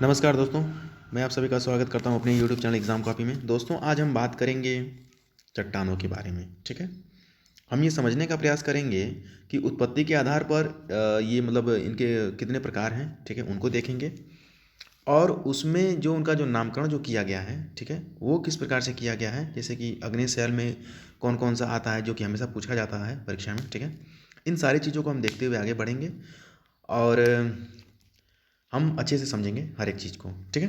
नमस्कार दोस्तों, मैं आप सभी का स्वागत करता हूं अपने YouTube चैनल एग्ज़ाम कॉपी में। दोस्तों, आज हम बात करेंगे चट्टानों के बारे में, ठीक है? हम ये समझने का प्रयास करेंगे कि उत्पत्ति के आधार पर ये मतलब इनके कितने प्रकार हैं, ठीक है? उनको देखेंगे और उसमें जो उनका जो नामकरण जो किया गया है, ठीक है? वो किस प्रकार से किया गया है, जैसे कि अग्नि शैल में कौन-कौन सा आता है, जो कि हमेशा पूछा जाता है परीक्षा में, ठीक है? इन सारी चीज़ों को हम देखते हुए आगे बढ़ेंगे और हम अच्छे से समझेंगे हर एक चीज़ को, ठीक है?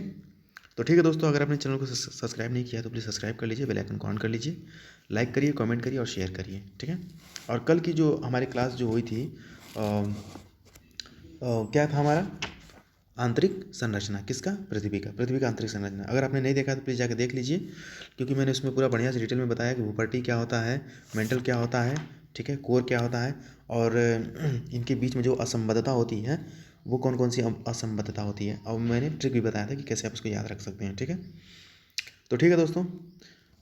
तो ठीक है दोस्तों, अगर आपने चैनल को सब्सक्राइब नहीं किया तो प्लीज़ सब्सक्राइब कर लीजिए, बेल आइकन को ऑन कर लीजिए, लाइक करिए, कमेंट करिए और शेयर करिए, ठीक है? और कल की जो हमारी क्लास जो हुई थी क्या था हमारा आंतरिक संरचना किसका? पृथ्वी का आंतरिक संरचना। अगर आपने नहीं देखा तो प्लीज़ जाकर देख लीजिए, क्योंकि मैंने उसमें पूरा बढ़िया से डिटेल में बताया कि भूपर्टी क्या होता है, मेंटल क्या होता है, ठीक है, कोर क्या होता है और इनके बीच में जो असंबद्धता होती है वो कौन कौन सी असंबद्धता होती है, और मैंने ट्रिक भी बताया था कि कैसे आप उसको याद रख सकते हैं, ठीक है? तो ठीक है दोस्तों,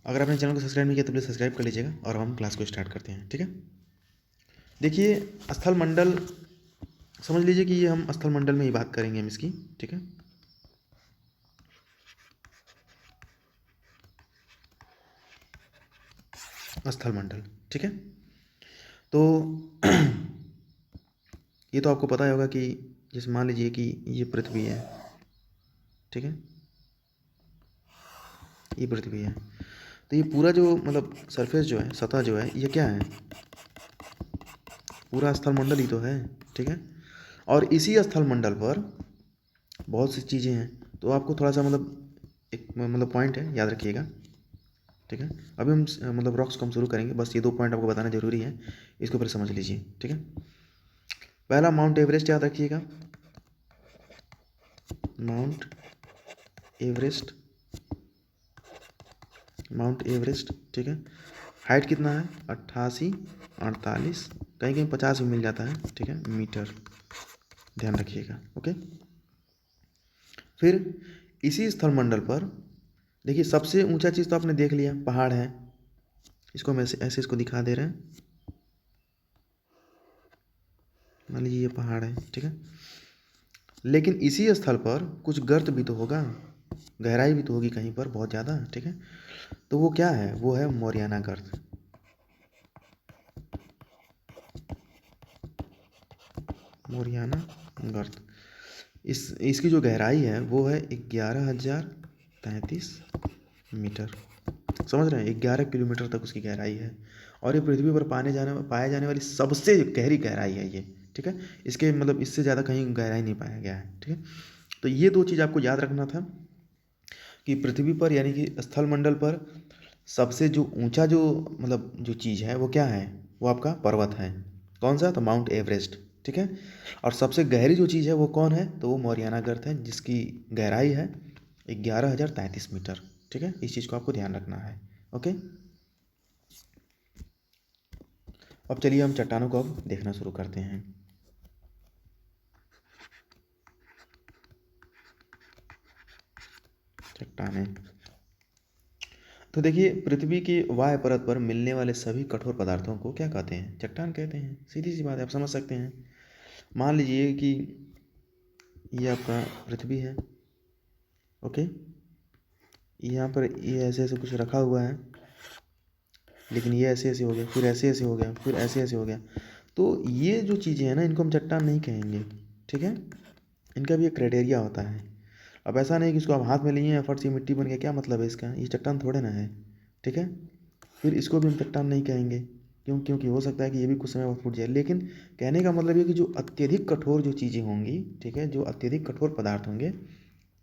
अगर आपने चैनल को सब्सक्राइब नहीं किया तो प्लीज़ सब्सक्राइब कर लीजिएगा और हम क्लास को स्टार्ट करते हैं, ठीक है? देखिए, स्थल मंडल समझ लीजिए कि ये हम स्थल मंडल में ही बात करेंगे हम इसकी, ठीक है? स्थल मंडल, ठीक है? तो ये तो आपको पता ही होगा कि जैसे मान लीजिए कि ये पृथ्वी है, ठीक है? ये पृथ्वी है, तो ये पूरा जो मतलब सरफेस जो है, सतह जो है, ये क्या है? पूरा स्थल मंडल ही तो है, ठीक है? और इसी स्थल मंडल पर बहुत सी चीज़ें हैं, तो आपको थोड़ा सा मतलब एक मतलब पॉइंट है, याद रखिएगा, ठीक है? अभी हम मतलब रॉक्स को हम शुरू करेंगे, बस ये 2 पॉइंट आपको बताना ज़रूरी है, इसको फिर समझ लीजिए, ठीक है? पहला माउंट एवरेस्ट याद रखिएगा, माउंट एवरेस्ट, माउंट एवरेस्ट, ठीक है? हाइट कितना है? 88, 48, कहीं कहीं 50 भी मिल जाता है, ठीक है, मीटर, ध्यान रखिएगा, ओके? फिर इसी स्थल मंडल पर देखिए, सबसे ऊंचा चीज़ तो आपने देख लिया, पहाड़ है, इसको हम ऐसे ऐसे इसको दिखा दे रहे हैं, मान लीजिए ये पहाड़ है, ठीक है? लेकिन इसी स्थल पर कुछ गर्त भी तो होगा, गहराई भी तो होगी कहीं पर बहुत ज़्यादा, ठीक है? तो वो क्या है? वो है मोरियाना गर्त, मोरियाना गर्त। इसकी जो गहराई है वो है 11,033 मीटर, समझ रहे हैं? 11 किलोमीटर तक उसकी गहराई है और ये पृथ्वी पर पाए जाने वाली सबसे गहरी गहराई है ये, ठीक है? इसके मतलब इससे ज़्यादा कहीं गहराई नहीं पाया गया है, ठीक है? तो ये 2 चीज़ आपको याद रखना था कि पृथ्वी पर यानी कि स्थल मंडल पर सबसे जो ऊंचा जो मतलब जो चीज़ है वो क्या है? वो आपका पर्वत है। कौन सा? तो माउंट एवरेस्ट, ठीक है? और सबसे गहरी जो चीज़ है वो कौन है? तो वो मौरियाना गर्त है, जिसकी गहराई है 11,033 मीटर, ठीक है? इस चीज़ को आपको ध्यान रखना है, ओके? अब चलिए हम चट्टानों को अब देखना शुरू करते हैं। चट्टानें, तो देखिए, पृथ्वी की वायु परत पर मिलने वाले सभी कठोर पदार्थों को क्या कहते हैं? चट्टान कहते हैं। सीधी सी बात है, आप समझ सकते हैं। मान लीजिए कि ये आपका पृथ्वी है, ओके? यहाँ पर ये ऐसे ऐसे कुछ रखा हुआ है, लेकिन ये ऐसे ऐसे हो गया, फिर ऐसे ऐसे हो गया, फिर ऐसे ऐसे हो गया। तो ये जो चीज़ें हैं ना, इनको हम चट्टान नहीं कहेंगे, ठीक है? इनका भी एक क्राइटेरिया होता है। अब ऐसा नहीं कि इसको आप हाथ में लिए हैं, फट से मिट्टी बन गया, क्या मतलब है इसका? ये चट्टान थोड़े ना है, ठीक है? फिर इसको भी हम चट्टान नहीं कहेंगे, क्योंकि हो सकता है कि ये भी कुछ समय बाद फूट जाए। लेकिन कहने का मतलब ये कि जो अत्यधिक कठोर जो चीज़ें होंगी, ठीक है, जो अत्यधिक कठोर पदार्थ होंगे,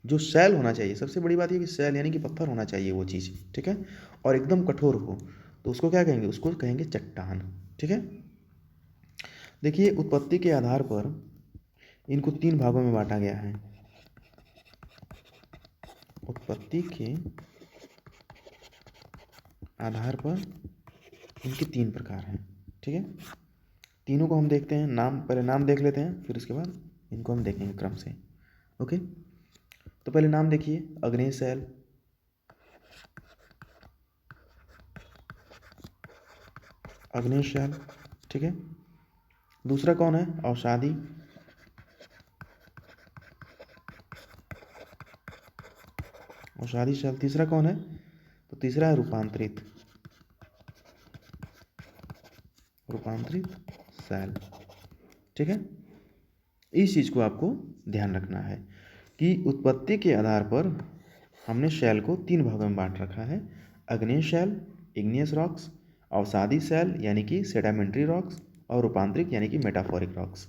जो शैल होना चाहिए, सबसे बड़ी बात ये कि शैल यानी कि पत्थर होना चाहिए वो चीज़, ठीक है, और एकदम कठोर हो, तो उसको क्या कहेंगे? उसको कहेंगे चट्टान, ठीक है? देखिए, उत्पत्ति के आधार पर इनको 3 भागों में बांटा गया है। उत्पत्ति के आधार पर इनके 3 प्रकार हैं, ठीक है? तीनों को हम देखते हैं, नाम पहले नाम देख लेते हैं, फिर उसके बाद इनको हम देखेंगे क्रम से, ओके? तो पहले नाम देखिए, अग्नेय शैल, अग्नेय शैल, ठीक है? दूसरा कौन है? अवसादी, अवसादी सेल। तीसरा कौन है? तो तीसरा है रूपांतरित सेल। ठीक है, इस चीज़ को आपको ध्यान रखना है कि उत्पत्ति के आधार पर हमने सेल को 3 भागों में बांट रखा है। अग्नेय सेल, इग्नियस रॉक्स, अवसादी सेल यानी कि सेडिमेंट्री रॉक्स, और रूपांतरित यानी कि मेटाफोरिक रॉक्स।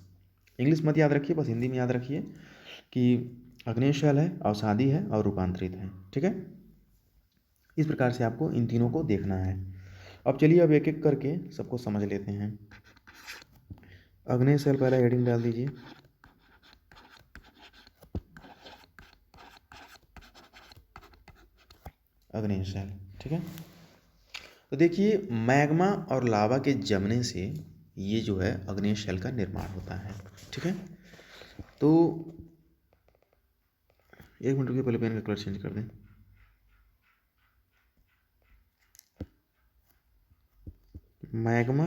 इंग्लिश मत याद रखिए, बस हिंदी में याद रखिए कि अग्नेय सेल है, अवसादी है और रूपांतरित है। ठीक है, इस प्रकार से आपको इन तीनों को देखना है। अब चलिए अब एक एक करके सबको समझ लेते हैं। अग्नेय सेल पहला हेडिंग डाल दीजिए। अग्नेय सेल। ठीक है, तो देखिए मैग्मा और लावा के जमने से ये जो है अग्नेय सेल का निर्माण होता है। ठीक है, तो एक मिनट रुकिए, पहले पेन का कलर चेंज कर दें। मैग्मा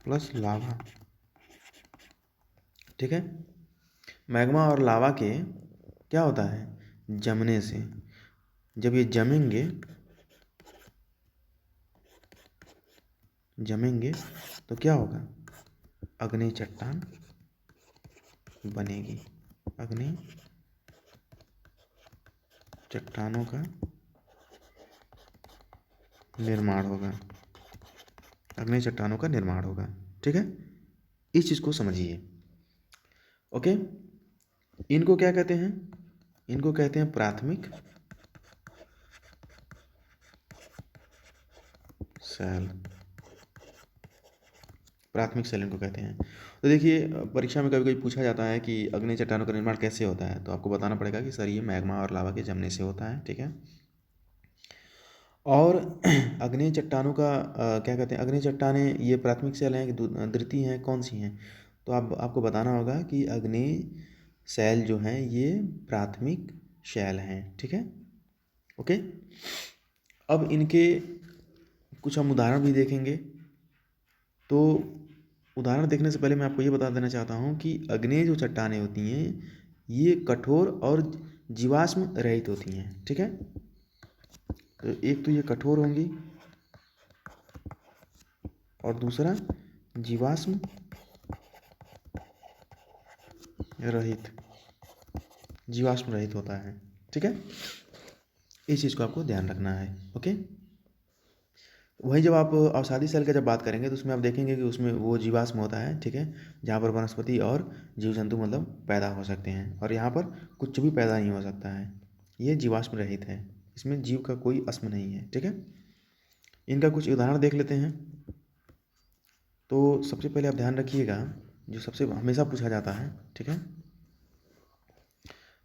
प्लस लावा। ठीक है, मैग्मा और लावा के क्या होता है? जमने से। जब ये जमेंगे तो क्या होगा? अग्नेय चट्टान बनेगी। अग्नेय चट्टानों का निर्माण होगा। अग्नेय चट्टानों का निर्माण होगा। ठीक है, इस चीज़ को समझिए। ओके, इनको क्या कहते हैं? इनको कहते हैं प्राथमिक सेल। प्राथमिक सेल इनको कहते हैं। तो देखिए परीक्षा में कभी कभी पूछा जाता है कि अग्नेय चट्टानों का निर्माण कैसे होता है, तो आपको बताना पड़ेगा कि सर ये मैग्मा और लावा के जमने से होता है। ठीक है, और अग्नेय चट्टानों का क्या कहते हैं? अग्नेय चट्टानें ये प्राथमिक सेल हैं कि द्वितीय हैं, कौन सी हैं? तो आपको बताना होगा कि अग्नेय सेल जो हैं ये प्राथमिक सेल हैं। ठीक है, ओके। अब इनके कुछ हम उदाहरण भी देखेंगे। तो उदाहरण देखने से पहले मैं आपको ये बता देना चाहता हूँ कि अग्नेय जो चट्टानें होती हैं ये कठोर और जीवाश्म रहित होती हैं। ठीक है, तो एक तो ये कठोर होंगी और दूसरा जीवाश्म रहित, जीवाश्म रहित होता है। ठीक है, इस चीज़ को आपको ध्यान रखना है। ओके, वही जब आप अवसादी सेल का जब बात करेंगे तो उसमें आप देखेंगे कि उसमें वो जीवाश्म होता है। ठीक है, जहाँ पर वनस्पति और जीव जंतु मतलब पैदा हो सकते हैं, और यहाँ पर कुछ भी पैदा नहीं हो सकता है। ये जीवाश्म रहित है, इसमें जीव का कोई अस्म नहीं है। ठीक है, इनका कुछ उदाहरण देख लेते हैं। तो सबसे पहले आप ध्यान रखिएगा, जो सबसे हमेशा पूछा जाता है। ठीक है,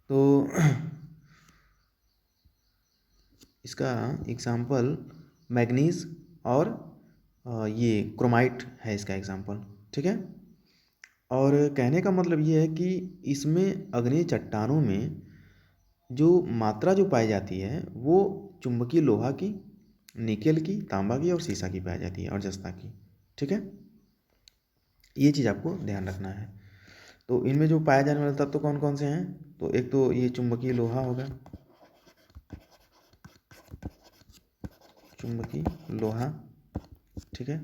तो इसका एग्जाम्पल मैग्नीज और ये क्रोमाइट है इसका एग्जाम्पल। ठीक है, और कहने का मतलब ये है कि इसमें अग्नेय चट्टानों में जो मात्रा जो पाई जाती है वो चुंबकीय लोहा की, निकेल की, तांबा की और सीसा की पाई जाती है, और जस्ता की। ठीक है, ये चीज़ आपको ध्यान रखना है। तो इनमें जो पाए जाने वाले तत्व कौन कौन से हैं? तो एक तो ये चुंबकीय लोहा होगा, चुंबकीय लोहा। ठीक है,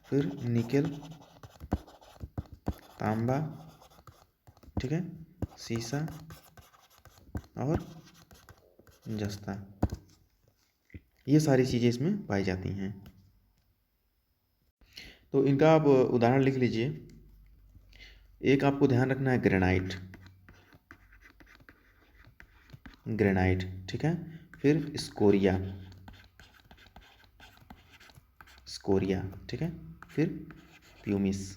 फिर निकेल, तांबा, ठीक है, सीसा और जस्ता, ये सारी चीज़ें इसमें पाई जाती हैं। तो इनका आप उदाहरण लिख लीजिए। एक आपको ध्यान रखना है ग्रेनाइट, ग्रेनाइट। ठीक है, फिर स्कोरिया, स्कोरिया। ठीक है, फिर प्यूमिस,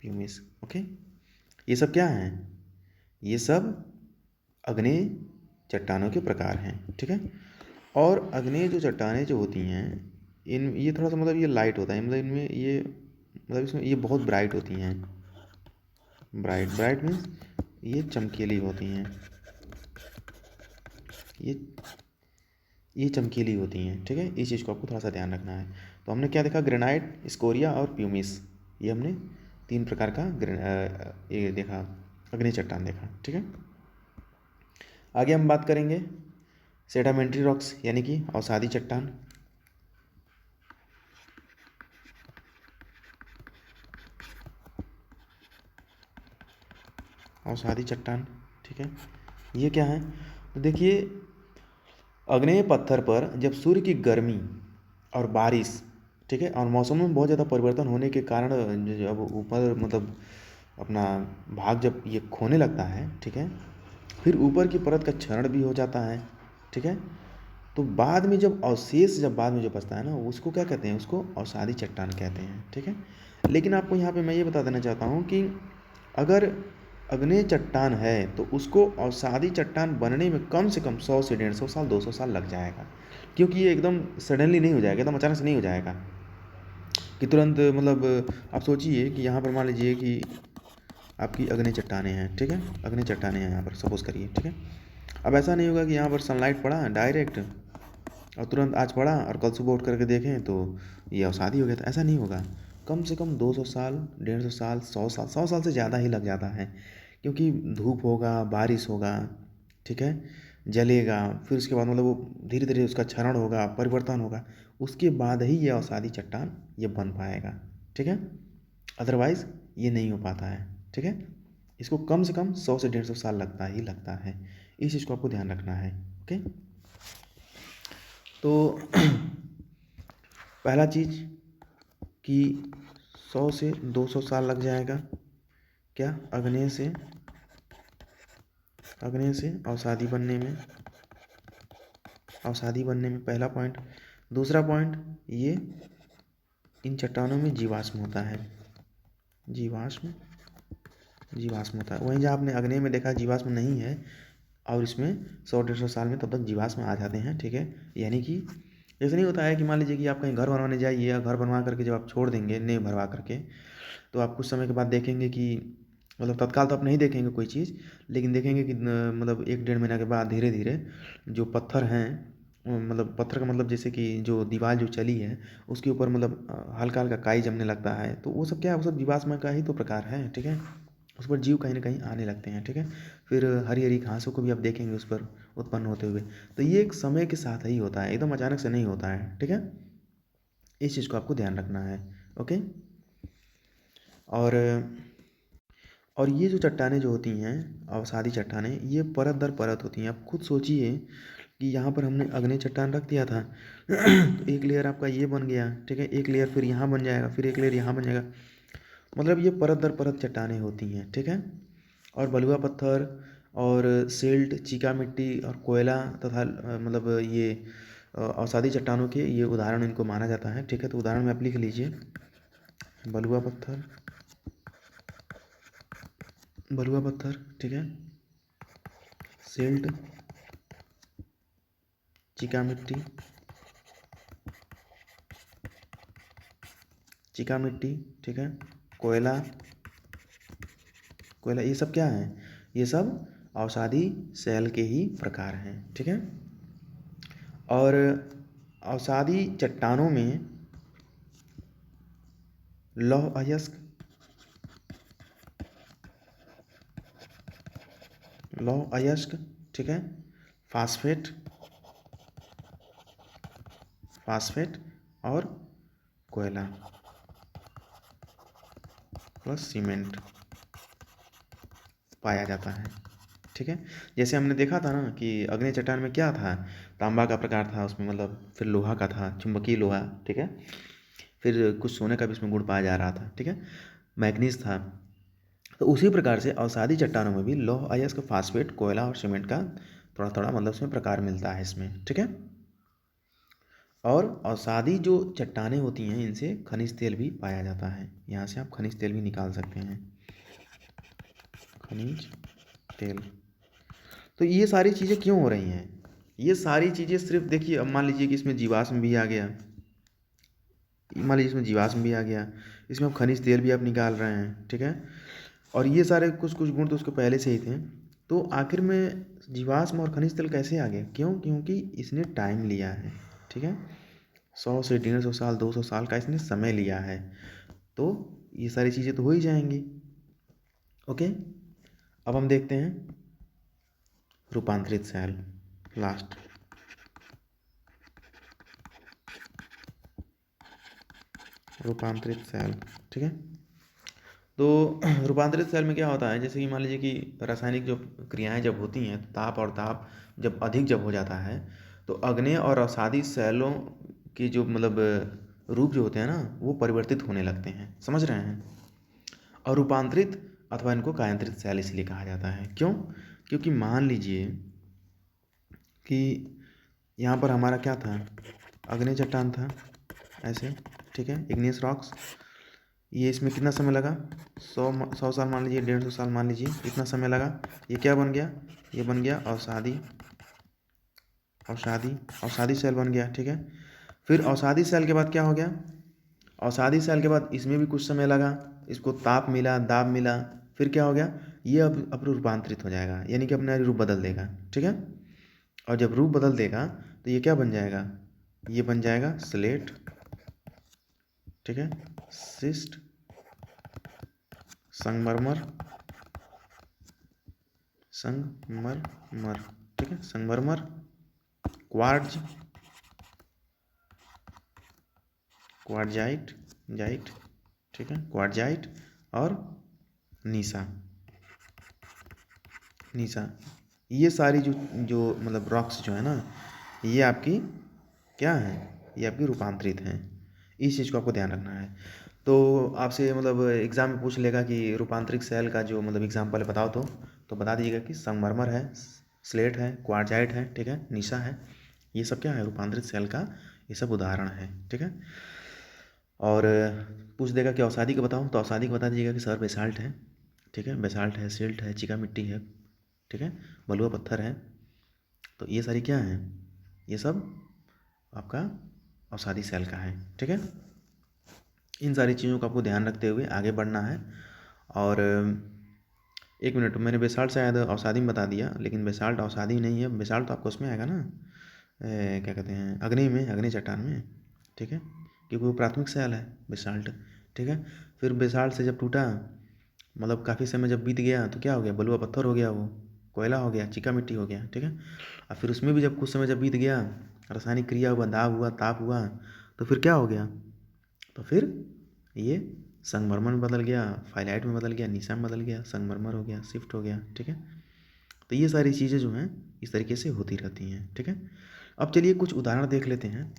प्यूमिस। ओके, ये सब क्या हैं? ये सब अग्नेय चट्टानों के प्रकार हैं। ठीक है, और अग्नेय जो चट्टानें जो होती हैं इन ये थोड़ा सा मतलब ये लाइट होता है, मतलब इनमें ये मतलब इसमें ये बहुत ब्राइट होती हैं। ब्राइट, ब्राइट मीन्स ये चमकीली होती हैं, ये ये चमकीली होती हैं। ठीक है, इस चीज़ को आपको थोड़ा सा ध्यान रखना है। तो हमने क्या देखा? ग्रेनाइट, स्कोरिया और प्यूमिस, ये हमने 3 प्रकार का ये देखा अग्नि चट्टान देखा, ठीक है। आगे हम बात करेंगे सेडामेंट्री रॉक्स यानी कि अवसादी चट्टान। अवसादी चट्टान, ठीक है, ये क्या है? तो देखिए, आग्नेय पत्थर पर जब सूर्य की गर्मी और बारिश, ठीक है, और मौसम में बहुत ज़्यादा परिवर्तन होने के कारण जब ऊपर मतलब अपना भाग जब ये खोने लगता है, ठीक है, फिर ऊपर की परत का क्षरण भी हो जाता है, ठीक है। तो बाद में जब अवशेष जब बाद में जो बचता है ना, उसको क्या कहते हैं? उसको अवसादी चट्टान कहते हैं, ठीक है। लेकिन आपको यहाँ पे मैं ये बता देना चाहता हूँ कि अगर अग्नेय चट्टान है तो उसको अवसादी चट्टान बनने में कम से कम 100 से 150 साल 200 साल लग जाएगा, क्योंकि ये एकदम सडनली नहीं हो जाएगा, एकदम अचानक से नहीं हो जाएगा कि तुरंत मतलब आप सोचिए कि यहाँ पर मान लीजिए कि आपकी अग्नि चट्टानें हैं, ठीक है, अग्नि चट्टानें हैं यहाँ पर सपोज करिए, ठीक है। अब ऐसा नहीं होगा कि यहाँ पर सनलाइट पड़ा डायरेक्ट और तुरंत आज पड़ा और कल सुबह उठ करके देखें तो ये अवसादी हो गया, तो ऐसा नहीं होगा। कम से कम 200 साल 150 साल 100 साल 100 साल से ज़्यादा ही लग जाता है, क्योंकि धूप होगा, बारिश होगा, ठीक है, जलेगा, फिर उसके बाद मतलब वो धीरे धीरे उसका क्षरण होगा, परिवर्तन होगा, उसके बाद ही ये अवसादी चट्टान ये बन पाएगा, ठीक है। अदरवाइज़ ये नहीं हो पाता है, ठीक है। इसको कम से कम 100 से 150 साल लगता ही लगता है, इस चीज़ को आपको ध्यान रखना है, ओके। तो पहला चीज़ कि 100 से 200 साल लग जाएगा, क्या? आग्नेय से अवसादी बनने में पहला पॉइंट। दूसरा पॉइंट, ये इन चट्टानों में जीवाश्म होता है, जीवाश्म होता है। वहीं जहाँ आपने आग्नेय में देखा जीवाश्म नहीं है, और इसमें 100-150 साल में तब तक जीवाश्म आ जाते हैं, ठीक है। यानी कि ऐसा नहीं होता है कि मान लीजिए कि आप कहीं घर बनवाने जाइए, या घर बनवा करके जब आप छोड़ देंगे नींव भरवा करके, तो आप कुछ समय के बाद देखेंगे कि मतलब तत्काल तो आप नहीं देखेंगे कोई चीज़, लेकिन देखेंगे कि मतलब 1-1.5 महीना के बाद धीरे धीरे जो पत्थर हैं, मतलब पत्थर का मतलब जैसे कि जो दीवार जो चली है उसके ऊपर मतलब हल्का हल्का काई जमने लगता है, तो वो सब क्या है? वो सब जीवाश्म का ही तो प्रकार है, ठीक है। उस पर जीव कहीं ना कहीं आने लगते हैं, ठीक है। फिर हरी हरी घासों को भी आप देखेंगे उस पर उत्पन्न होते हुए। तो ये एक समय के साथ ही होता है, एकदम अचानक से नहीं होता है, ठीक है। इस चीज़ को आपको ध्यान रखना है, ओके। और ये जो चट्टानें जो होती हैं, अवसादी चट्टानें, ये परत दर परत होती हैं। आप खुद सोचिए कि यहाँ पर हमने अग्नि चट्टान रख दिया था तो एक लेयर आपका ये बन गया, ठीक है, एक लेयर फिर यहाँ बन जाएगा, फिर एक लेयर यहाँ बन जाएगा, मतलब ये परत दर परत चट्टानें होती हैं, ठीक है। और बलुआ पत्थर और सिल्ट, चीका मिट्टी और कोयला तथा मतलब ये अवसादी चट्टानों के ये उदाहरण इनको माना जाता है, ठीक है। तो उदाहरण में आप लिख लीजिए, बलुआ पत्थर, ठीक है, सिल्ट, चीका मिट्टी, ठीक है, कोयला, ये सब क्या है? ये सब अवसादी शैल के ही प्रकार हैं, ठीक है। और अवसादी चट्टानों में लौह अयस्क, ठीक है, फास्फेट और कोयला प्लस सीमेंट पाया जाता है, ठीक है। जैसे हमने देखा था ना कि अग्नि चट्टान में क्या था? तांबा का प्रकार था उसमें, मतलब फिर लोहा का था, चुंबकीय लोहा, ठीक है, फिर कुछ सोने का भी इसमें गुण पाया जा रहा था, ठीक है, मैग्नीज था। तो उसी प्रकार से अवसादी चट्टानों में भी लौह अयस्क, फास्फेट, कोयला और सीमेंट का थोड़ा थोड़ा मतलब उसमें प्रकार मिलता है इसमें, ठीक है। और अवसादी जो चट्टानें होती हैं इनसे खनिज तेल भी पाया जाता है, यहाँ से आप खनिज तेल भी निकाल सकते हैं, खनिज तेल। तो ये सारी चीज़ें क्यों हो रही हैं? ये सारी चीज़ें सिर्फ देखिए, अब मान लीजिए कि इसमें जीवाश्म भी आ गया, इसमें अब खनिज तेल भी आप निकाल रहे हैं, ठीक है, और ये सारे कुछ कुछ गुण तो उसके पहले से ही थे, तो आखिर में जीवाश्म और खनिज तेल कैसे आ गए? क्यों? क्योंकि इसने टाइम लिया है, ठीक है, 100 से 150 साल 200 साल का इसने समय लिया है, तो ये सारी चीज़ें तो हो ही जाएंगी, ओके। अब हम देखते हैं रूपांतरित सेल लास्ट। रूपांतरित सेल, ठीक है। तो रूपांतरित सेल में क्या होता है, जैसे कि मान लीजिए कि रासायनिक जो क्रियाएं जब होती हैं, ताप और ताप जब अधिक जब हो जाता है तो अग्नेय और अवसादी सेलों की जो मतलब रूप जो होते हैं ना, वो परिवर्तित होने लगते हैं, समझ रहे हैं। और रूपांतरित अथवा इनको कायांतरित सेल इसलिए कहा जाता है। क्यों? क्योंकि मान लीजिए कि यहाँ पर हमारा क्या था, अग्नेय चट्टान था ऐसे, ठीक है, इग्नियस रॉक्स। ये इसमें कितना समय लगा, 100 साल मान लीजिए, 150 साल मान लीजिए, इतना समय लगा। ये क्या बन गया, ये बन गया अवसादी, अवसादी अवसादी सेल बन गया, ठीक है। फिर अवसादी सेल के बाद क्या हो गया, अवसादी सेल के बाद इसमें भी कुछ समय लगा, इसको ताप मिला, दाब मिला, फिर क्या हो गया, ये अब रूपांतरित हो जाएगा, यानी कि अपना रूप बदल देगा, ठीक है। और जब रूप बदल देगा तो ये क्या बन जाएगा, ये बन जाएगा स्लेट, ठीक है, सिस्ट, संगमरमर, संगमरमर, ठीक है, संगमरमर, क्वार्ट्ज, क्वार्टजाइट, जाइट, ठीक है, क्वार्टजाइट और नीसा, नीसा। ये सारी जो जो मतलब रॉक्स जो है ना, ये आपकी क्या है, ये आपकी रूपांतरित हैं। इस चीज़ को आपको ध्यान रखना है। तो आपसे मतलब एग्ज़ाम में पूछ लेगा कि रूपांतरित सेल का जो मतलब एग्जाम्पल बताओ, तो बता दीजिएगा कि संगमरमर है, स्लेट है, क्वार्टजाइट है, ठीक है, नीसा है। ये सब क्या है, रूपांतरित सेल का ये सब उदाहरण है, ठीक है। और पूछ देगा कि अवसादी का बताओ, तो अवसादी का बता दीजिएगा कि सर बेसाल्ट है, ठीक है, बेसाल्ट है, सिल्ट है, चिका मिट्टी है, ठीक है, बलुआ पत्थर है। तो ये सारी क्या है, ये सब आपका अवसादी सेल का है, ठीक है। इन सारी चीज़ों का आपको ध्यान रखते हुए आगे बढ़ना है। और एक मिनट, मैंने बेसाल्ट शायद अवसादी में बता दिया, लेकिन बेसाल्ट अवसादी नहीं है, बेसाल्ट तो आपको उसमें आएगा ना, क्या कहते हैं, अग्नि में, अग्नि चट्टान में, ठीक है, क्योंकि वो प्राथमिक सेल है बेसाल्ट, ठीक है। फिर बेसाल्ट से जब टूटा, मतलब काफ़ी समय जब बीत गया तो क्या हो गया, बलुआ पत्थर हो गया, वो कोयला हो गया, चिका मिट्टी हो गया, ठीक है। और फिर उसमें भी जब कुछ समय जब बीत गया, रासायनिक क्रिया हुआ, दाब हुआ, ताप हुआ, तो फिर क्या हो गया, तो फिर ये संगमरमर में बदल गया, फाइलाइट में बदल गया, नीसा में बदल गया, संगमरमर हो गया, शिफ्ट हो गया, ठीक है। तो ये सारी चीज़ें जो हैं इस तरीके से होती रहती हैं, ठीक है। अब चलिए कुछ उदाहरण देख लेते हैं।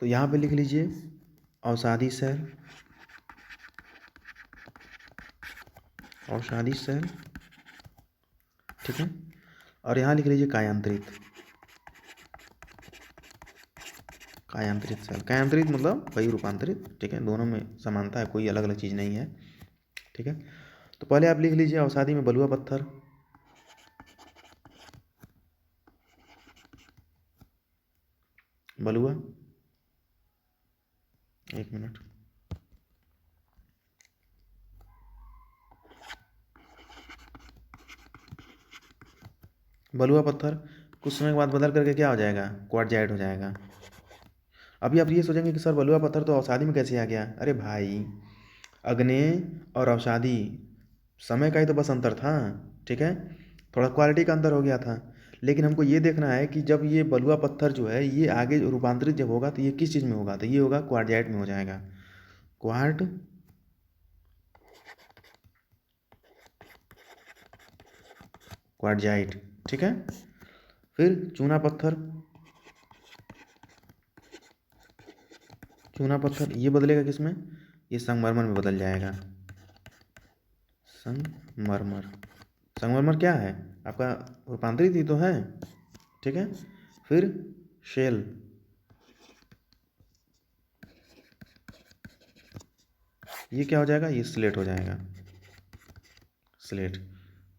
तो यहाँ पे लिख लीजिए अवसादी सेल, अवसादी सेल, ठीक है। और यहाँ लिख लीजिए कायांतरित, कायांतरित सेल, कायांतरित मतलब वही रूपांतरित, ठीक है, दोनों में समानता है, कोई अलग अलग चीज़ नहीं है, ठीक है। तो पहले आप लिख लीजिए अवसादी में बलुआ पत्थर, बलुआ, एक मिनट, बलुआ पत्थर कुछ समय के बाद बदल करके क्या हो जाएगा, क्वार्टजाइट हो जाएगा। अभी आप ये सोचेंगे कि सर बलुआ पत्थर तो अवसादी में कैसे आ गया, अरे भाई, अग्नेय और अवसादी समय का ही तो बस अंतर था, ठीक है, थोड़ा क्वालिटी का अंतर हो गया था। लेकिन हमको ये देखना है कि जब ये बलुआ पत्थर जो है ये आगे रूपांतरित जब होगा तो ये किस चीज़ में होगा, तो ये होगा क्वार्टजाइट में हो जाएगा, क्वार्ट, क्वार्टजाइट, ठीक है। फिर चूना पत्थर, चूना पत्थर ये बदलेगा किस में, ये संगमरमर में बदल जाएगा, संगमरमर, संगमरमर क्या है आपका, रूपांतरित ही तो है, ठीक है। फिर शेल, ये क्या हो जाएगा, ये स्लेट हो जाएगा, स्लेट,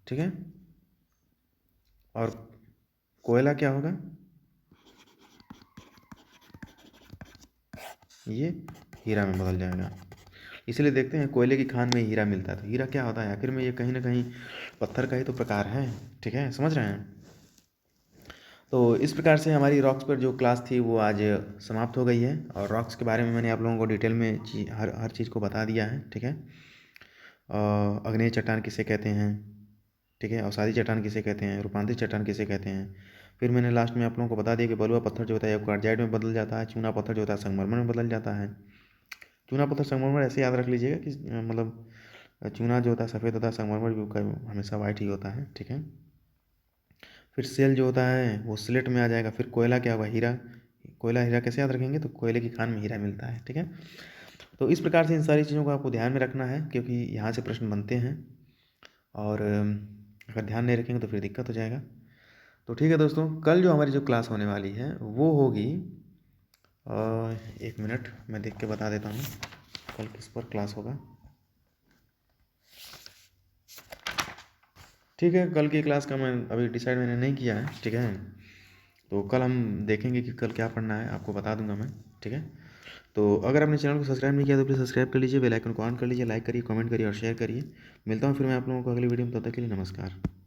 ठीक है। और कोयला क्या होगा, ये हीरा में बदल जाएगा। इसलिए देखते हैं कोयले की खान में हीरा मिलता है, तो हीरा क्या होता है आखिर में, ये कहीं ना कहीं पत्थर का ही तो प्रकार है, ठीक है, समझ रहे हैं। तो इस प्रकार से हमारी रॉक्स पर जो क्लास थी वो आज समाप्त हो गई है, और रॉक्स के बारे में मैंने आप लोगों को डिटेल में हर हर चीज़ को बता दिया है, ठीक है। आग्नेय चट्टान किसे कहते हैं, ठीक है, अवसादी चट्टान किसे कहते हैं, रूपांतरित चट्टान किसे कहते हैं। फिर मैंने लास्ट में आप लोगों को बता दिया कि बलुआ पत्थर जो होता है क्वार्टजाइट में बदल जाता है, चूना पत्थर जो होता है संगमरमर में बदल जाता है। चूना पत्थर संगमरमर ऐसे याद रख लीजिएगा कि मतलब चूना जो होता है सफ़ेद होता है, संगमरमर भी हमेशा वाइट ही होता है, ठीक है। फिर सेल जो होता है वो स्लेट में आ जाएगा। फिर कोयला क्या होगा, हीरा। कोयला हीरा कैसे याद रखेंगे, तो कोयले की खान में हीरा मिलता है, ठीक है। तो इस प्रकार से इन सारी चीज़ों को आपको ध्यान में रखना है, क्योंकि यहाँ से प्रश्न बनते हैं और अगर ध्यान नहीं रखेंगे तो फिर दिक्कत हो जाएगा। तो ठीक है दोस्तों, कल जो हमारी जो क्लास होने वाली है वो होगी, 1 मिनट मैं देख के बता देता हूँ कल किस पर क्लास होगा। ठीक है, कल की क्लास का मैं अभी डिसाइड मैंने नहीं किया है, ठीक है। तो कल हम देखेंगे कि कल क्या पढ़ना है, आपको बता दूंगा मैं, ठीक है। तो अगर आपने चैनल को सब्सक्राइब नहीं किया तो प्लीज़ सब्सक्राइब कर लीजिए, बेल आइकन को ऑन कर लीजिए, लाइक करिए, कमेंट करिए और शेयर करिए। मिलता हूँ फिर मैं आप लोगों को अगली वीडियो में, तब तक के लिए नमस्कार।